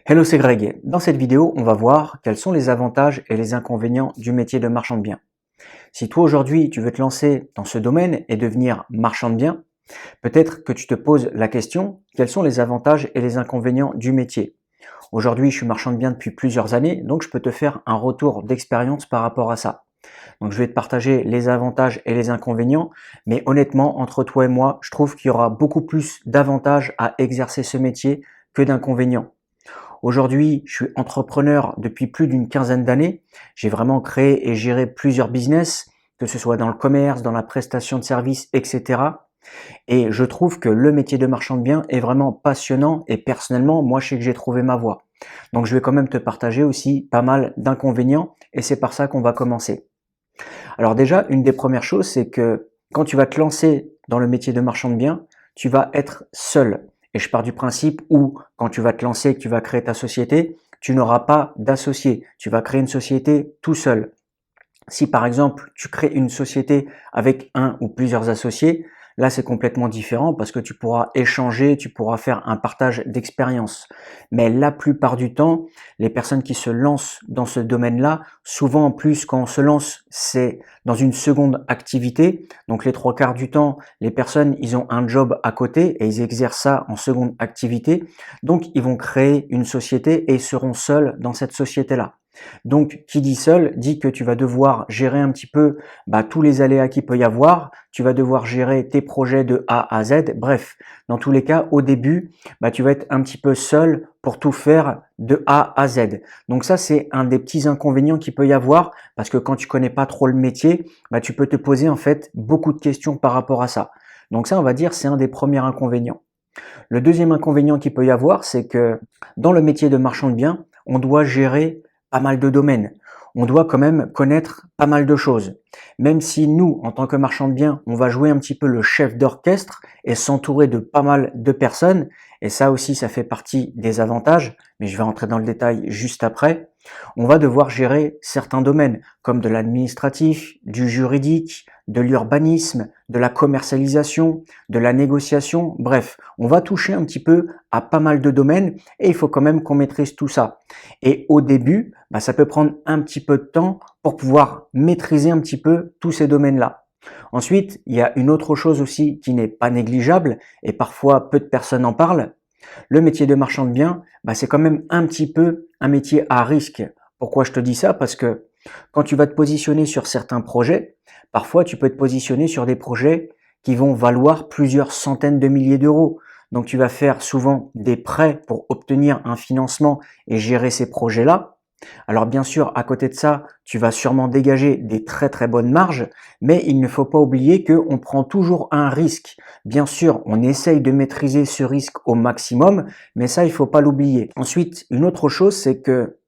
Hello, c'est Greg. Dans cette vidéo, on va voir quels sont les avantages et les inconvénients du métier de marchand de biens. Si toi aujourd'hui tu veux te lancer dans ce domaine et devenir marchand de biens, peut-être que tu te poses la question, quels sont les avantages et les inconvénients du métier? Aujourd'hui, je suis marchand de biens depuis plusieurs années, donc je peux te faire un retour d'expérience par rapport à ça. Donc je vais te partager les avantages et les inconvénients, mais honnêtement, entre toi et moi, je trouve qu'il y aura beaucoup plus d'avantages à exercer ce métier que d'inconvénients. Aujourd'hui, je suis entrepreneur depuis plus d'une quinzaine d'années. J'ai vraiment créé et géré plusieurs business, que ce soit dans le commerce, dans la prestation de services, etc. Et je trouve que le métier de marchand de biens est vraiment passionnant et personnellement, moi, je sais que j'ai trouvé ma voie. Donc, je vais quand même te partager aussi pas mal d'inconvénients et c'est par ça qu'on va commencer. Alors déjà, une des premières choses, c'est que quand tu vas te lancer dans le métier de marchand de biens, tu vas être seul. Et je pars du principe où, quand tu vas te lancer et que tu vas créer ta société, tu n'auras pas d'associé. Tu vas créer une société tout seul. Si par exemple, tu crées une société avec un ou plusieurs associés, là c'est complètement différent parce que tu pourras échanger, tu pourras faire un partage d'expérience. Mais la plupart du temps, les personnes qui se lancent dans ce domaine-là, souvent en plus quand on se lance, c'est dans une seconde activité. Donc les trois quarts du temps, les personnes, ils ont un job à côté et ils exercent ça en seconde activité. Donc ils vont créer une société et ils seront seuls dans cette société-là. Donc, qui dit seul, dit que tu vas devoir gérer un petit peu tous les aléas qu'il peut y avoir, tu vas devoir gérer tes projets de A à Z, bref, dans tous les cas, au début, tu vas être un petit peu seul pour tout faire de A à Z. Donc ça, c'est un des petits inconvénients qu'il peut y avoir, parce que quand tu connais pas trop le métier, tu peux te poser en fait beaucoup de questions par rapport à ça. Donc ça, on va dire, c'est un des premiers inconvénients. Le deuxième inconvénient qu'il peut y avoir, c'est que dans le métier de marchand de biens, on doit gérer pas mal de domaines. On doit quand même connaître pas mal de choses. Même si nous, en tant que marchand de biens, on va jouer un petit peu le chef d'orchestre et s'entourer de pas mal de personnes, et ça aussi, ça fait partie des avantages, mais je vais rentrer dans le détail juste après, on va devoir gérer certains domaines, comme de l'administratif, du juridique, de l'urbanisme, de la commercialisation, de la négociation, bref, on va toucher un petit peu à pas mal de domaines et il faut quand même qu'on maîtrise tout ça. Et au début, ça peut prendre un petit peu de temps pour pouvoir maîtriser un petit peu tous ces domaines-là. Ensuite, il y a une autre chose aussi qui n'est pas négligeable et parfois peu de personnes en parlent. Le métier de marchand de biens, c'est quand même un petit peu un métier à risque. Pourquoi je te dis ça? Parce que quand tu vas te positionner sur certains projets, parfois tu peux te positionner sur des projets qui vont valoir plusieurs centaines de milliers d'euros. Donc tu vas faire souvent des prêts pour obtenir un financement et gérer ces projets-là. Alors bien sûr, à côté de ça, tu vas sûrement dégager des très très bonnes marges, mais il ne faut pas oublier qu'on prend toujours un risque. Bien sûr, on essaye de maîtriser ce risque au maximum, mais ça, il ne faut pas l'oublier. Ensuite, une autre chose, c'est que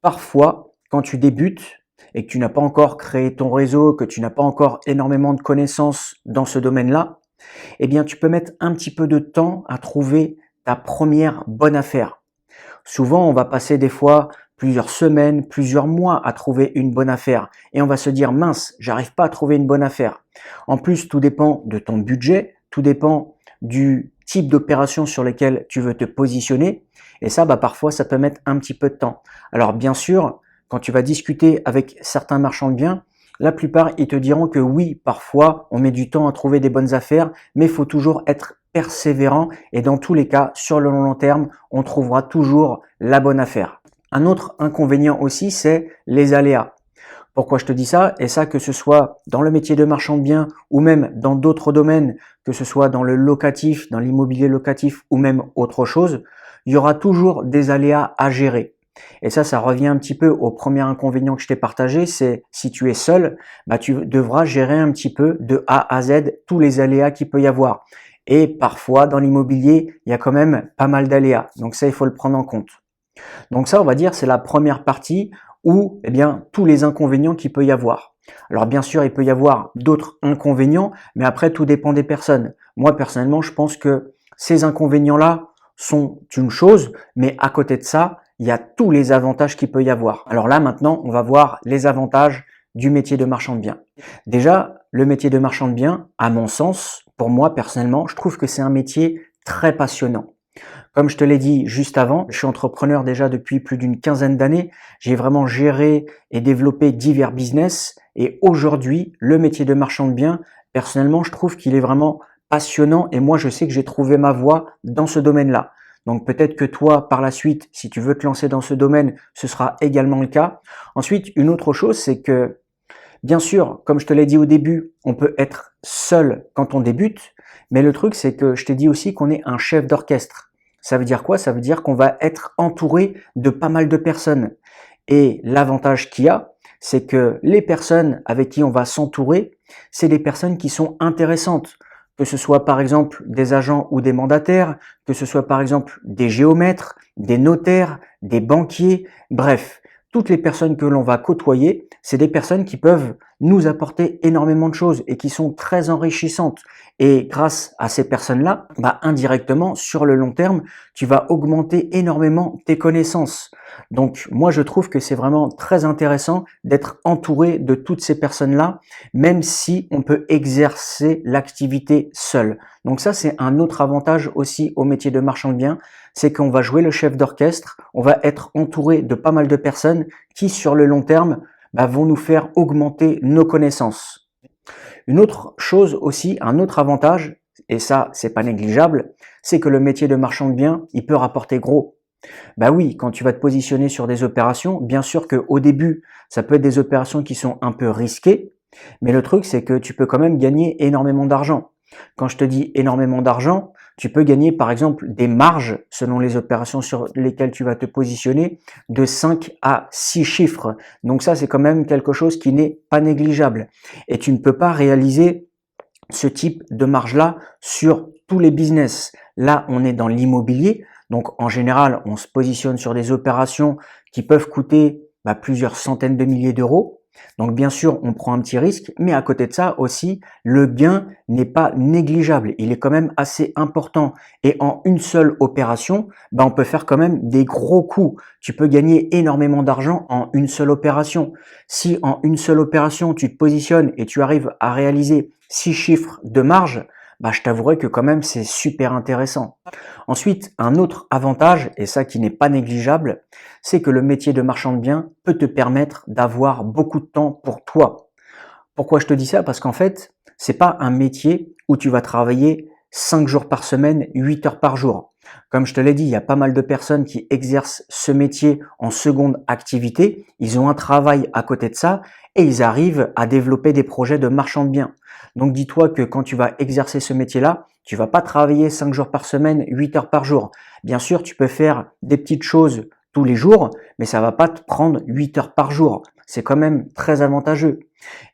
parfois, quand tu débutes et que tu n'as pas encore créé ton réseau, que tu n'as pas encore énormément de connaissances dans ce domaine-là, eh bien, tu peux mettre un petit peu de temps à trouver ta première bonne affaire. Souvent, on va passer des fois plusieurs semaines, plusieurs mois à trouver une bonne affaire. Et on va se dire, mince, j'arrive pas à trouver une bonne affaire. En plus, tout dépend de ton budget, tout dépend du type d'opération sur lesquelles tu veux te positionner. Et ça, parfois, ça peut mettre un petit peu de temps. Alors, bien sûr, quand tu vas discuter avec certains marchands de biens, la plupart, ils te diront que oui, parfois, on met du temps à trouver des bonnes affaires, mais il faut toujours être persévérant et dans tous les cas, sur le long terme, on trouvera toujours la bonne affaire. Un autre inconvénient aussi, c'est les aléas. Pourquoi je te dis ça? Et ça, que ce soit dans le métier de marchand de biens ou même dans d'autres domaines, que ce soit dans le locatif, dans l'immobilier locatif ou même autre chose, il y aura toujours des aléas à gérer. Et ça revient un petit peu au premier inconvénient que je t'ai partagé, c'est si tu es seul, tu devras gérer un petit peu de A à Z tous les aléas qu'il peut y avoir. Et parfois, dans l'immobilier, il y a quand même pas mal d'aléas. Donc ça, il faut le prendre en compte. Donc ça, on va dire, c'est la première partie où, tous les inconvénients qu'il peut y avoir. Alors bien sûr, il peut y avoir d'autres inconvénients, mais après, tout dépend des personnes. Moi, personnellement, je pense que ces inconvénients-là sont une chose, mais à côté de ça, il y a tous les avantages qu'il peut y avoir. Alors là, maintenant, on va voir les avantages du métier de marchand de biens. Déjà, le métier de marchand de biens, à mon sens, pour moi personnellement, je trouve que c'est un métier très passionnant. Comme je te l'ai dit juste avant, je suis entrepreneur déjà depuis plus d'une quinzaine d'années. J'ai vraiment géré et développé divers business. Et aujourd'hui, le métier de marchand de biens, personnellement, je trouve qu'il est vraiment passionnant. Et moi, je sais que j'ai trouvé ma voie dans ce domaine-là. Donc peut-être que toi, par la suite, si tu veux te lancer dans ce domaine, ce sera également le cas. Ensuite, une autre chose, c'est que bien sûr, comme je te l'ai dit au début, on peut être seul quand on débute, mais le truc, c'est que je t'ai dit aussi qu'on est un chef d'orchestre. Ça veut dire quoi? Ça veut dire qu'on va être entouré de pas mal de personnes. Et l'avantage qu'il y a, c'est que les personnes avec qui on va s'entourer, c'est des personnes qui sont intéressantes. Que ce soit par exemple des agents ou des mandataires, que ce soit par exemple des géomètres, des notaires, des banquiers, bref, toutes les personnes que l'on va côtoyer, c'est des personnes qui peuvent nous apporter énormément de choses et qui sont très enrichissantes. Et grâce à ces personnes-là, indirectement, sur le long terme, tu vas augmenter énormément tes connaissances. Donc moi, je trouve que c'est vraiment très intéressant d'être entouré de toutes ces personnes-là, même si on peut exercer l'activité seul. Donc ça, c'est un autre avantage aussi au métier de marchand de biens, c'est qu'on va jouer le chef d'orchestre, on va être entouré de pas mal de personnes qui, sur le long terme, vont nous faire augmenter nos connaissances. Une autre chose aussi, un autre avantage, et ça, c'est pas négligeable, c'est que le métier de marchand de biens, il peut rapporter gros. Bah oui, quand tu vas te positionner sur des opérations, bien sûr qu'au début, ça peut être des opérations qui sont un peu risquées, mais le truc, c'est que tu peux quand même gagner énormément d'argent. Quand je te dis énormément d'argent, tu peux gagner par exemple des marges, selon les opérations sur lesquelles tu vas te positionner, de 5 à 6 chiffres. Donc ça, c'est quand même quelque chose qui n'est pas négligeable. Et tu ne peux pas réaliser ce type de marge-là sur tous les business. Là, on est dans l'immobilier. Donc, en général, on se positionne sur des opérations qui peuvent coûter plusieurs centaines de milliers d'euros. Donc, bien sûr, on prend un petit risque, mais à côté de ça aussi, le gain n'est pas négligeable. Il est quand même assez important. Et en une seule opération, on peut faire quand même des gros coups. Tu peux gagner énormément d'argent en une seule opération. Si en une seule opération, tu te positionnes et tu arrives à réaliser 6 chiffres de marge, je t'avouerai que quand même c'est super intéressant. Ensuite, un autre avantage, et ça qui n'est pas négligeable, c'est que le métier de marchand de biens peut te permettre d'avoir beaucoup de temps pour toi. Pourquoi je te dis ça? Parce qu'en fait, c'est pas un métier où tu vas travailler 5 jours par semaine, 8 heures par jour. Comme je te l'ai dit, il y a pas mal de personnes qui exercent ce métier en seconde activité. Ils ont un travail à côté de ça et ils arrivent à développer des projets de marchand de biens. Donc dis-toi que quand tu vas exercer ce métier-là, tu vas pas travailler 5 jours par semaine, 8 heures par jour. Bien sûr, tu peux faire des petites choses tous les jours, mais ça va pas te prendre 8 heures par jour. C'est quand même très avantageux.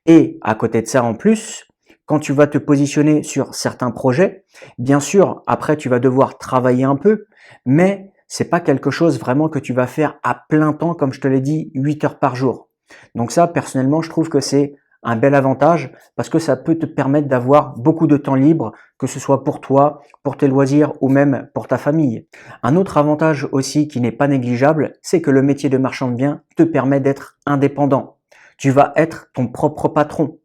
Et à côté de ça, en plus, quand tu vas te positionner sur certains projets, bien sûr, après, tu vas devoir travailler un peu, mais c'est pas quelque chose vraiment que tu vas faire à plein temps, comme je te l'ai dit, 8 heures par jour. Donc ça, personnellement, je trouve que c'est un bel avantage parce que ça peut te permettre d'avoir beaucoup de temps libre, que ce soit pour toi, pour tes loisirs ou même pour ta famille. Un autre avantage aussi qui n'est pas négligeable, c'est que le métier de marchand de biens te permet d'être indépendant. Tu vas être ton propre patron.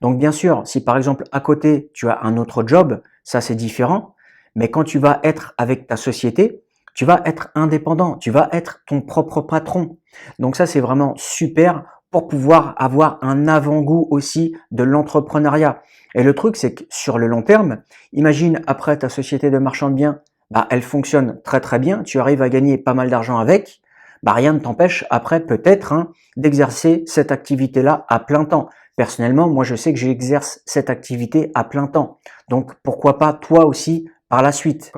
Donc bien sûr, si par exemple à côté tu as un autre job, ça c'est différent, mais quand tu vas être avec ta société, tu vas être indépendant, tu vas être ton propre patron. Donc ça c'est vraiment super pour pouvoir avoir un avant-goût aussi de l'entrepreneuriat. Et le truc, c'est que sur le long terme, imagine après ta société de marchand de biens, elle fonctionne très très bien, tu arrives à gagner pas mal d'argent avec, rien ne t'empêche après peut-être d'exercer cette activité-là à plein temps. Personnellement, moi je sais que j'exerce cette activité à plein temps. Donc pourquoi pas toi aussi par la suite.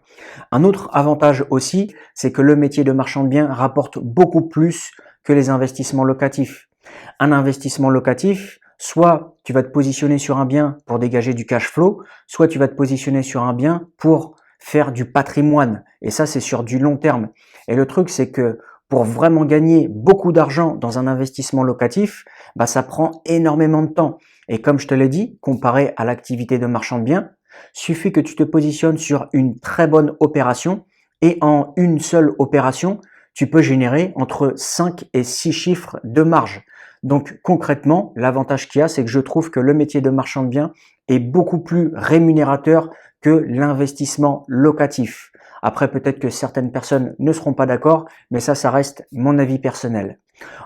Un autre avantage aussi, c'est que le métier de marchand de biens rapporte beaucoup plus que les investissements locatifs. Un investissement locatif, soit tu vas te positionner sur un bien pour dégager du cash flow, soit tu vas te positionner sur un bien pour faire du patrimoine. Et ça, c'est sur du long terme. Et le truc, c'est que pour vraiment gagner beaucoup d'argent dans un investissement locatif, ça prend énormément de temps. Et comme je te l'ai dit, comparé à l'activité de marchand de biens, suffit que tu te positionnes sur une très bonne opération et en une seule opération, tu peux générer entre 5 et 6 chiffres de marge. Donc concrètement, l'avantage qu'il y a, c'est que je trouve que le métier de marchand de biens est beaucoup plus rémunérateur que l'investissement locatif. Après, peut-être que certaines personnes ne seront pas d'accord, mais ça reste mon avis personnel.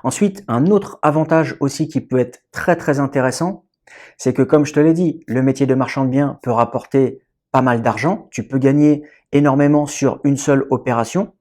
Ensuite, un autre avantage aussi qui peut être très très intéressant, c'est que comme je te l'ai dit, le métier de marchand de biens peut rapporter pas mal d'argent. Tu peux gagner énormément sur une seule opération.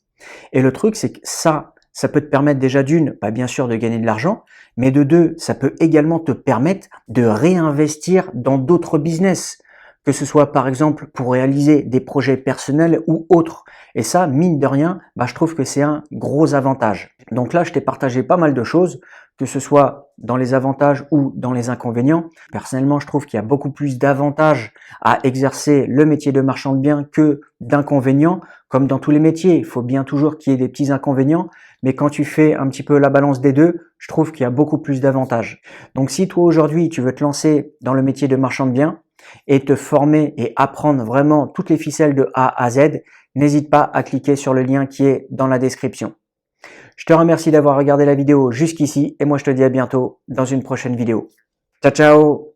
Et le truc, c'est que ça peut te permettre déjà d'une, bien sûr, de gagner de l'argent, mais de deux, ça peut également te permettre de réinvestir dans d'autres business, que ce soit par exemple pour réaliser des projets personnels ou autres. Et ça, mine de rien, je trouve que c'est un gros avantage. Donc là, je t'ai partagé pas mal de choses, que ce soit dans les avantages ou dans les inconvénients. Personnellement, je trouve qu'il y a beaucoup plus d'avantages à exercer le métier de marchand de biens que d'inconvénients. Comme dans tous les métiers, il faut bien toujours qu'il y ait des petits inconvénients, mais quand tu fais un petit peu la balance des deux, je trouve qu'il y a beaucoup plus d'avantages. Donc si toi aujourd'hui, tu veux te lancer dans le métier de marchand de biens et te former et apprendre vraiment toutes les ficelles de A à Z, n'hésite pas à cliquer sur le lien qui est dans la description. Je te remercie d'avoir regardé la vidéo jusqu'ici et moi je te dis à bientôt dans une prochaine vidéo. Ciao ciao!